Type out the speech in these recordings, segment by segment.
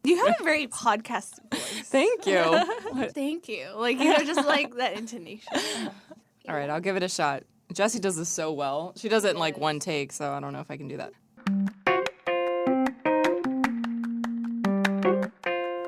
You have a very podcast voice. Thank you. Thank you. Like, just like that intonation. All right, I'll give it a shot. Jessie does this so well. She does it in like one take, so I don't know if I can do that.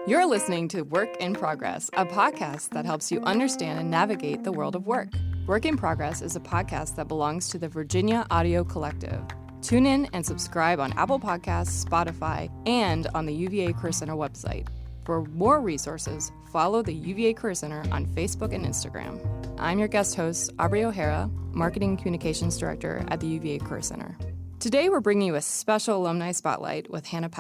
You're listening to Work in Progress, a podcast that helps you understand and navigate the world of work. Work in Progress is a podcast that belongs to the Virginia Audio Collective. Tune in and subscribe on Apple Podcasts, Spotify, and on the UVA Career Center website. For more resources, follow the UVA Career Center on Facebook and Instagram. I'm your guest host, Aubrey O'Hara, Marketing and Communications Director at the UVA Career Center. Today, we're bringing you a special alumni spotlight with Hanna.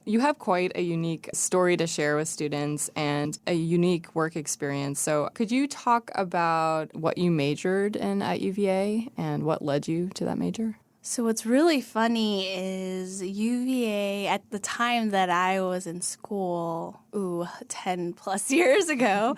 You have quite a unique story to share with students and a unique work experience. So could you talk about what you majored in at UVA and what led you to that major? So what's really funny is UVA, at the time that I was in school, 10 plus years ago,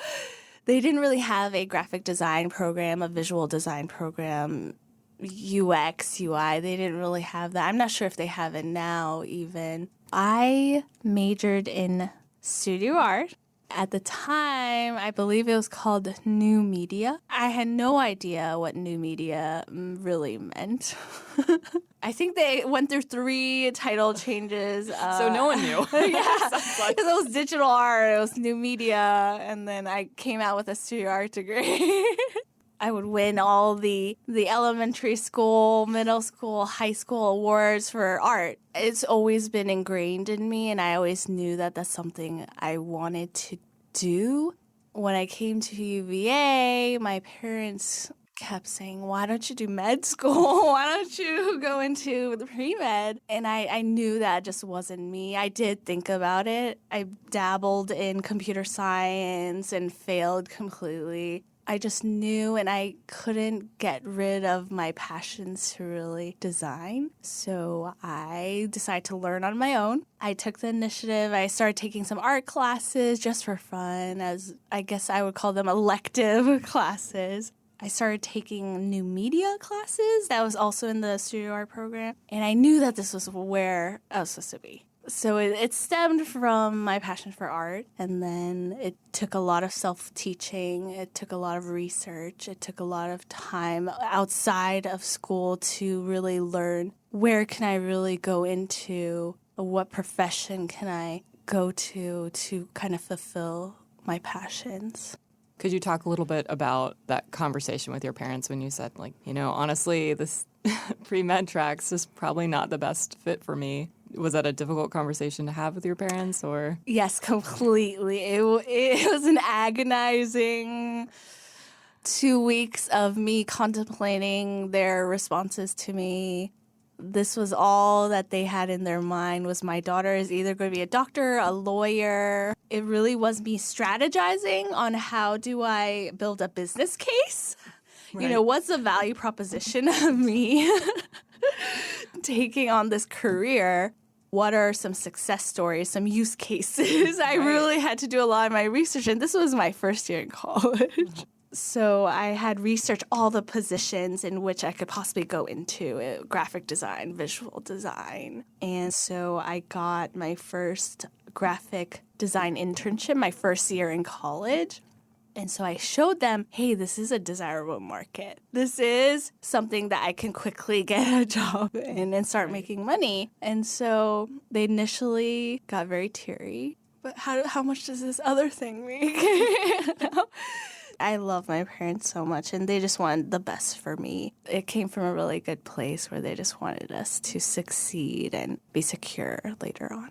they didn't really have a graphic design program, a visual design program, UX, UI. They didn't really have that. I'm not sure if they have it now even. I majored in studio art. At the time, I believe it was called new media. I had no idea what new media really meant. I think they went through 3 title changes. So no one knew. Yeah, because it was digital art, it was new media, and then I came out with a studio art degree. I would win all the elementary school, middle school, high school awards for art. It's always been ingrained in me, and I always knew that that's something I wanted to do. When I came to UVA, my parents kept saying, why don't you do med school? Why don't you go into the pre-med? And I knew that just wasn't me. I did think about it. I dabbled in computer science and failed completely. I just knew, and I couldn't get rid of my passions to really design. So I decided to learn on my own. I took the initiative. I started taking some art classes just for fun, as I guess I would call them elective classes. I started taking new media classes. That was also in the studio art program. And I knew that this was where I was supposed to be. So it stemmed from my passion for art, and then it took a lot of self-teaching. It took a lot of research. It took a lot of time outside of school to really learn where can I really go into, what profession can I go to kind of fulfill my passions. Could you talk a little bit about that conversation with your parents when you said, like, honestly, this pre-med track's just probably not the best fit for me? Was that a difficult conversation to have with your parents, or? Yes, completely. It was an agonizing 2 weeks of me contemplating their responses to me. This was all that they had in their mind, was my daughter is either going to be a doctor, a lawyer. It really was me strategizing on how do I build a business case? Right. What's the value proposition of me taking on this career? What are some success stories, some use cases? I really had to do a lot of my research, and this was my first year in college. So I had researched all the positions in which I could possibly go into, graphic design, visual design. And so I got my first graphic design internship my first year in college. And so I showed them, hey, this is a desirable market. This is something that I can quickly get a job in and start making money. And so they initially got very teary. But how much does this other thing make? I love my parents so much, and they just wanted the best for me. It came from a really good place where they just wanted us to succeed and be secure later on.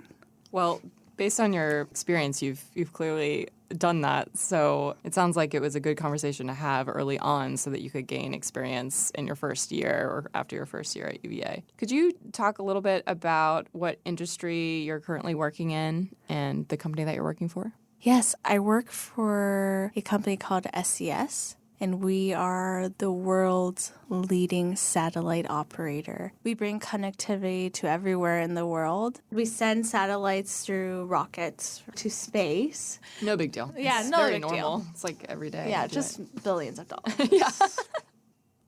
Well, based on your experience, you've clearly done that. So it sounds like it was a good conversation to have early on so that you could gain experience in your first year or after your first year at UVA. Could you talk a little bit about what industry you're currently working in and the company that you're working for? Yes, I work for a company called SES, and we are the world's leading satellite operator. We bring connectivity to everywhere in the world. We send satellites through rockets to space. No big deal. Yeah, it's no very big normal. deal. It's like every day. Yeah, just billions of dollars. Yeah.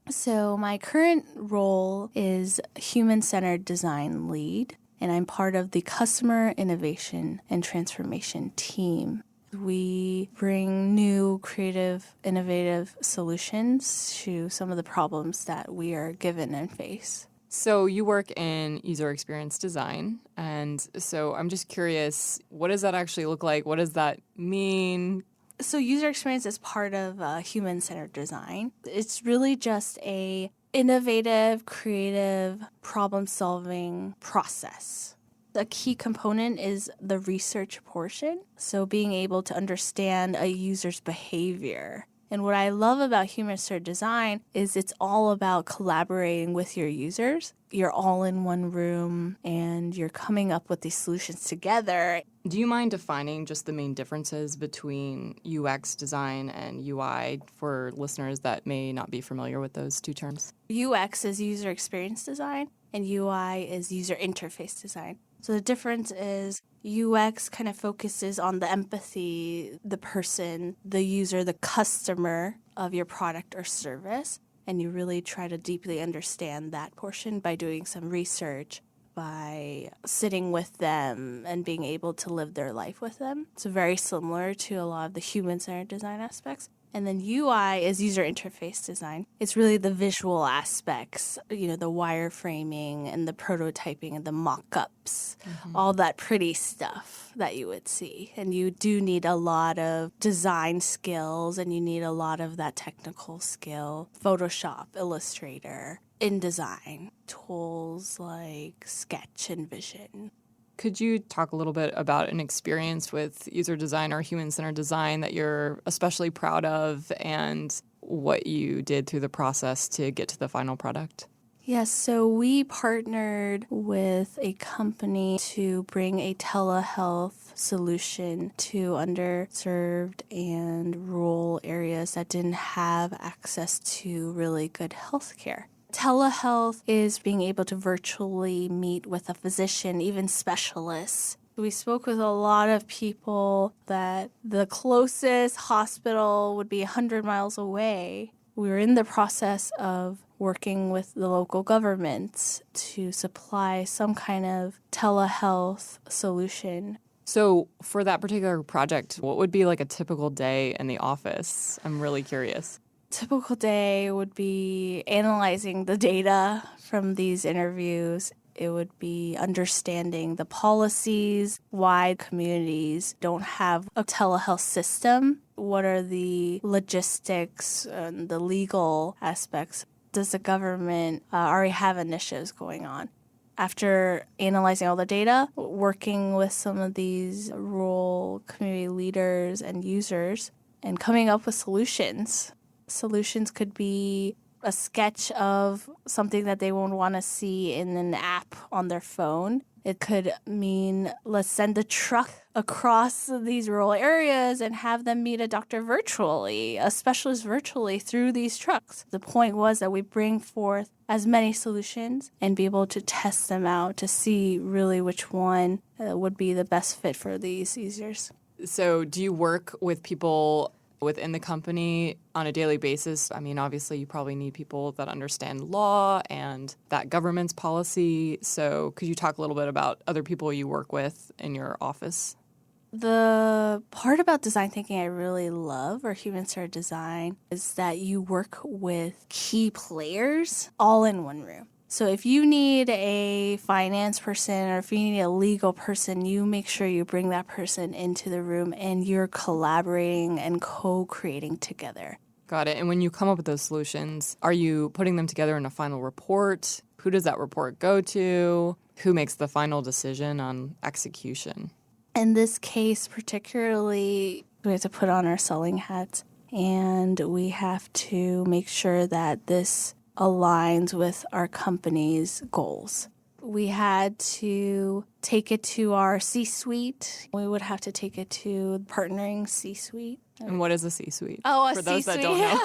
So my current role is human-centered design lead. and I'm part of the Customer Innovation and Transformation team. We bring new, creative, innovative solutions to some of the problems that we are given and face. So you work in user experience design, and so I'm just curious, what does that actually look like? What does that mean? So user experience is part of human-centered design. It's really just a innovative, creative, problem-solving process. A key component is the research portion, so being able to understand a user's behavior. And what I love about human-centered design is it's all about collaborating with your users. You're all in one room and you're coming up with these solutions together. Do you mind defining just the main differences between UX design and UI for listeners that may not be familiar with those two terms? UX is user experience design and UI is user interface design. So the difference is UX kind of focuses on the empathy, the person, the user, the customer of your product or service. And you really try to deeply understand that portion by doing some research, by sitting with them and being able to live their life with them. So very similar to a lot of the human-centered design aspects. And then UI is user interface design. It's really the visual aspects, the wireframing and the prototyping and the mock-ups, all that pretty stuff that you would see. And you do need a lot of design skills and you need a lot of that technical skill, Photoshop, Illustrator, InDesign, tools like Sketch and Vision. Could you talk a little bit about an experience with user design or human-centered design that you're especially proud of and what you did through the process to get to the final product? Yes, so we partnered with a company to bring a telehealth solution to underserved and rural areas that didn't have access to really good health care. Telehealth is being able to virtually meet with a physician, even specialists. We spoke with a lot of people that the closest hospital would be 100 miles away. We were in the process of working with the local governments to supply some kind of telehealth solution. So for that particular project, what would be like a typical day in the office? I'm really curious. Typical day would be analyzing the data from these interviews. It would be understanding the policies, why communities don't have a telehealth system. What are the logistics and the legal aspects? Does the government already have initiatives going on? After analyzing all the data, working with some of these rural community leaders and users and coming up with solutions. Solutions could be a sketch of something that they won't want to see in an app on their phone. It could mean let's send a truck across these rural areas and have them meet a doctor virtually, a specialist virtually through these trucks. The point was that we bring forth as many solutions and be able to test them out to see really which one would be the best fit for these users. So do you work with people within the company on a daily basis? I mean, obviously, you probably need people that understand law and that government's policy. So could you talk a little bit about other people you work with in your office? The part about design thinking I really love, or human-centered design, is that you work with key players all in one room. So if you need a finance person or if you need a legal person, you make sure you bring that person into the room and you're collaborating and co-creating together. Got it. And when you come up with those solutions, are you putting them together in a final report? Who does that report go to? Who makes the final decision on execution? In this case, particularly, we have to put on our selling hats and we have to make sure that this aligns with our company's goals. We had to take it to our C-suite. We would have to take it to partnering C-suite. And what is a C-suite? Oh, a For C-suite. those that don't know.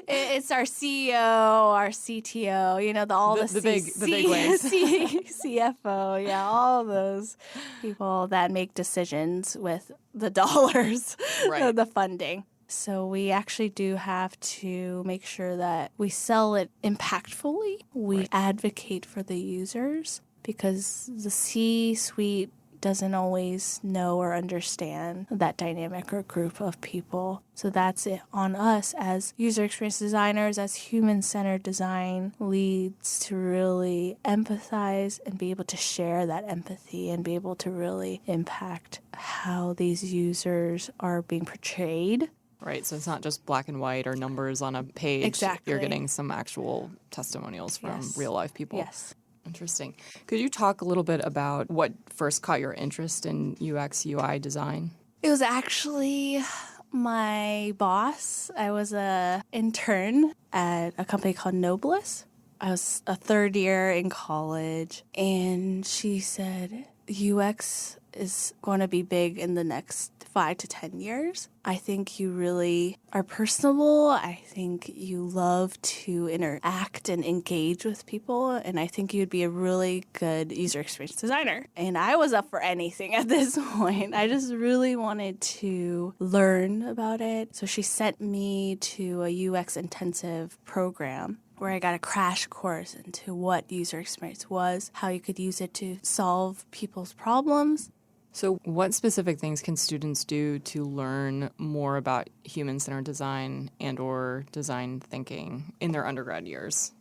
It's our CEO, our CTO, the big ways. CFO, yeah, all those people that make decisions with the dollars, Right. the funding. So we actually do have to make sure that we sell it impactfully. We advocate for the users because the C-suite doesn't always know or understand that dynamic or group of people. So that's it on us as user experience designers, as human-centered design leads, to really empathize and be able to share that empathy and be able to really impact how these users are being portrayed. Right, so it's not just black and white or numbers on a page. Exactly. You're getting some actual testimonials from real life people. Yes. Interesting. Could you talk a little bit about what first caught your interest in UX, UI design? It was actually my boss. I was an intern at a company called Noblesse. I was a third year in college, and she said, UX is going to be big in the next 5 to 10 years. I think you really are personable. I think you love to interact and engage with people. And I think you'd be a really good user experience designer. And I was up for anything at this point. I just really wanted to learn about it. So she sent me to a UX intensive program where I got a crash course into what user experience was, how you could use it to solve people's problems. So what specific things can students do to learn more about human-centered design and or design thinking in their undergrad years?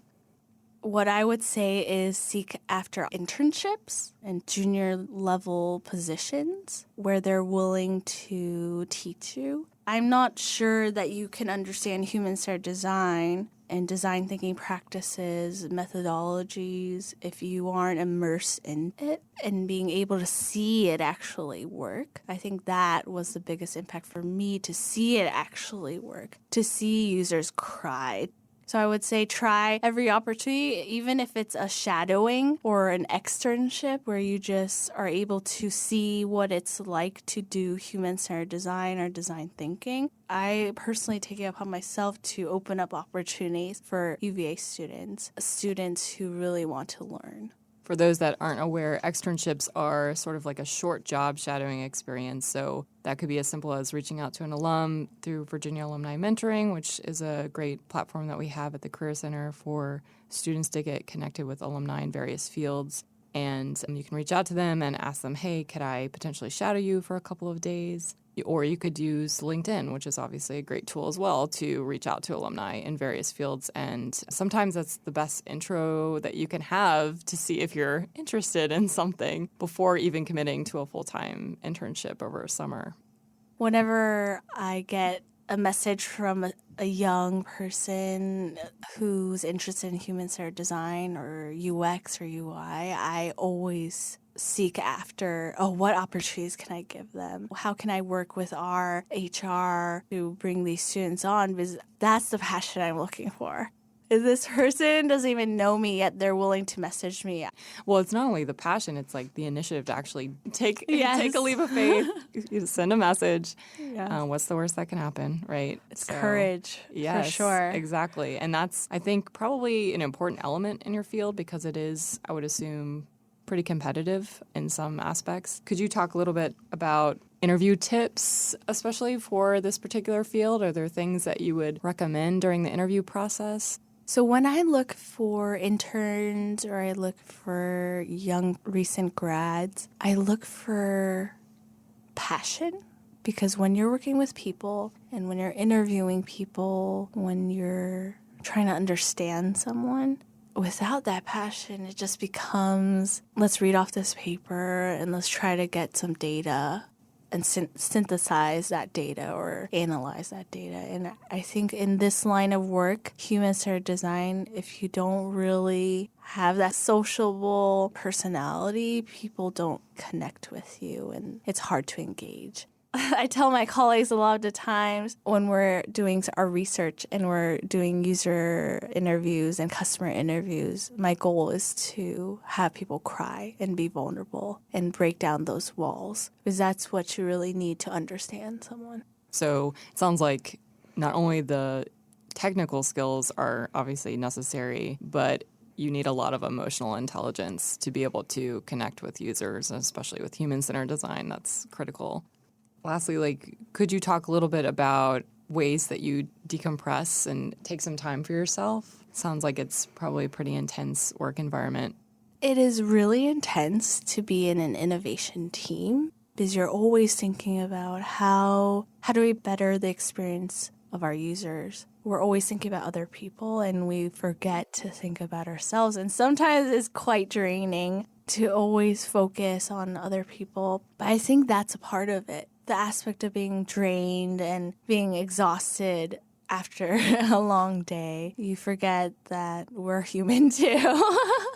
What I would say is seek after internships and junior level positions where they're willing to teach you. I'm not sure that you can understand human-centered design and design thinking practices, methodologies, if you aren't immersed in it and being able to see it actually work. I think that was the biggest impact for me, to see it actually work, to see users cry. So I would say try every opportunity, even if it's a shadowing or an externship where you just are able to see what it's like to do human-centered design or design thinking. I personally take it upon myself to open up opportunities for UVA students who really want to learn. For those that aren't aware, externships are sort of like a short job shadowing experience. So that could be as simple as reaching out to an alum through Virginia Alumni Mentoring, which is a great platform that we have at the Career Center for students to get connected with alumni in various fields. And you can reach out to them and ask them, hey, could I potentially shadow you for a couple of days? Or you could use LinkedIn, which is obviously a great tool as well to reach out to alumni in various fields. And sometimes that's the best intro that you can have to see if you're interested in something before even committing to a full-time internship over a summer. Whenever I get a message from a young person who's interested in human-centered design or UX or UI, I always seek after, what opportunities can I give them? How can I work with our HR to bring these students on? Because that's the passion I'm looking for. This person doesn't even know me, yet they're willing to message me. Well, it's not only the passion, it's like the initiative to actually take a leap of faith. You send a message. Yeah. What's the worst that can happen, right? It's courage, yes, for sure. Exactly. And that's, I think, probably an important element in your field because it is, I would assume, pretty competitive in some aspects. Could you talk a little bit about interview tips, especially for this particular field? Are there things that you would recommend during the interview process? So when I look for interns or I look for young recent grads, I look for passion, because when you're working with people and when you're interviewing people, when you're trying to understand someone, without that passion, it just becomes, let's read off this paper and let's try to get some data and synthesize that data or analyze that data. And I think in this line of work, human-centered design, if you don't really have that sociable personality, people don't connect with you and it's hard to engage. I tell my colleagues a lot of the times when we're doing our research and we're doing user interviews and customer interviews, my goal is to have people cry and be vulnerable and break down those walls, because that's what you really need to understand someone. So it sounds like not only the technical skills are obviously necessary, but you need a lot of emotional intelligence to be able to connect with users, especially with human-centered design. That's critical. Lastly, could you talk a little bit about ways that you decompress and take some time for yourself? Sounds like it's probably a pretty intense work environment. It is really intense to be in an innovation team because you're always thinking about how do we better the experience of our users. We're always thinking about other people and we forget to think about ourselves. And sometimes it's quite draining to always focus on other people. But I think that's a part of it. The aspect of being drained and being exhausted after a long day, you forget that we're human too.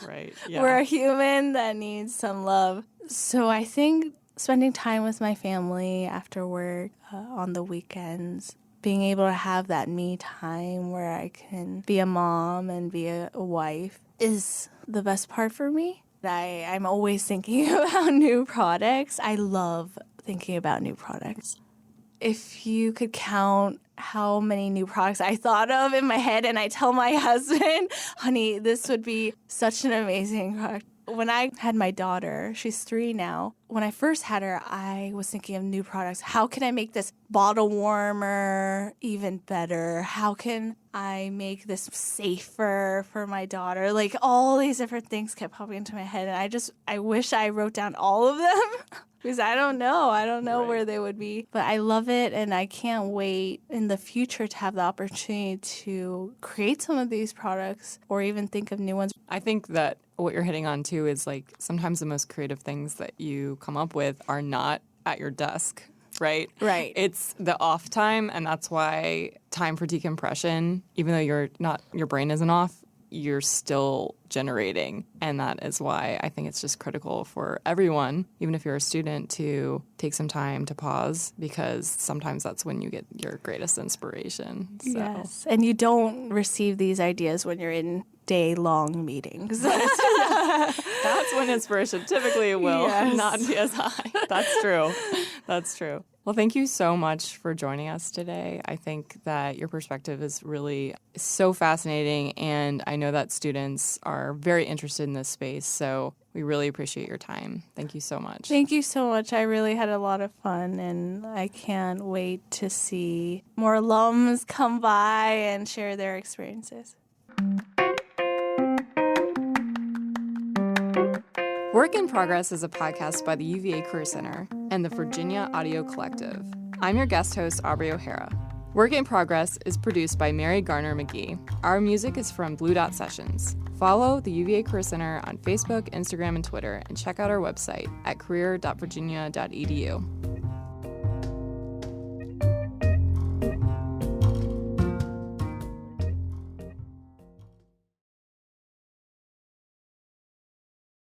Right. Yeah. We're a human that needs some love. So I think spending time with my family after work on the weekends, being able to have that me time where I can be a mom and be a wife is the best part for me. I'm always thinking about new products. I love thinking about new products. If you could count how many new products I thought of in my head and I tell my husband, honey, this would be such an amazing product. When I had my daughter, she's 3 now. When I first had her, I was thinking of new products. How can I make this bottle warmer even better? How can I make this safer for my daughter? Like all these different things kept popping into my head. And I wish I wrote down all of them because I don't know. I don't know where they would be. But I love it. And I can't wait in the future to have the opportunity to create some of these products or even think of new ones. I think that what you're hitting on too is like sometimes the most creative things that you come up with are not at your desk, right? Right. It's the off time, and that's why time for decompression, even though your brain isn't off, you're still generating. And that is why I think it's just critical for everyone, even if you're a student, to take some time to pause, because sometimes that's when you get your greatest inspiration. So. Yes. And you don't receive these ideas when you're in day-long meetings. That's when inspiration typically will not be as high. That's true. That's true. Well, thank you so much for joining us today. I think that your perspective is really so fascinating, and I know that students are very interested in this space, so we really appreciate your time. Thank you so much. Thank you so much. I really had a lot of fun, and I can't wait to see more alums come by and share their experiences. Work in Progress is a podcast by the UVA Career Center and the Virginia Audio Collective. I'm your guest host, Aubrey O'Hara. Work in Progress is produced by Mary Garner McGee. Our music is from Blue Dot Sessions. Follow the UVA Career Center on Facebook, Instagram, and Twitter, and check out our website at career.virginia.edu.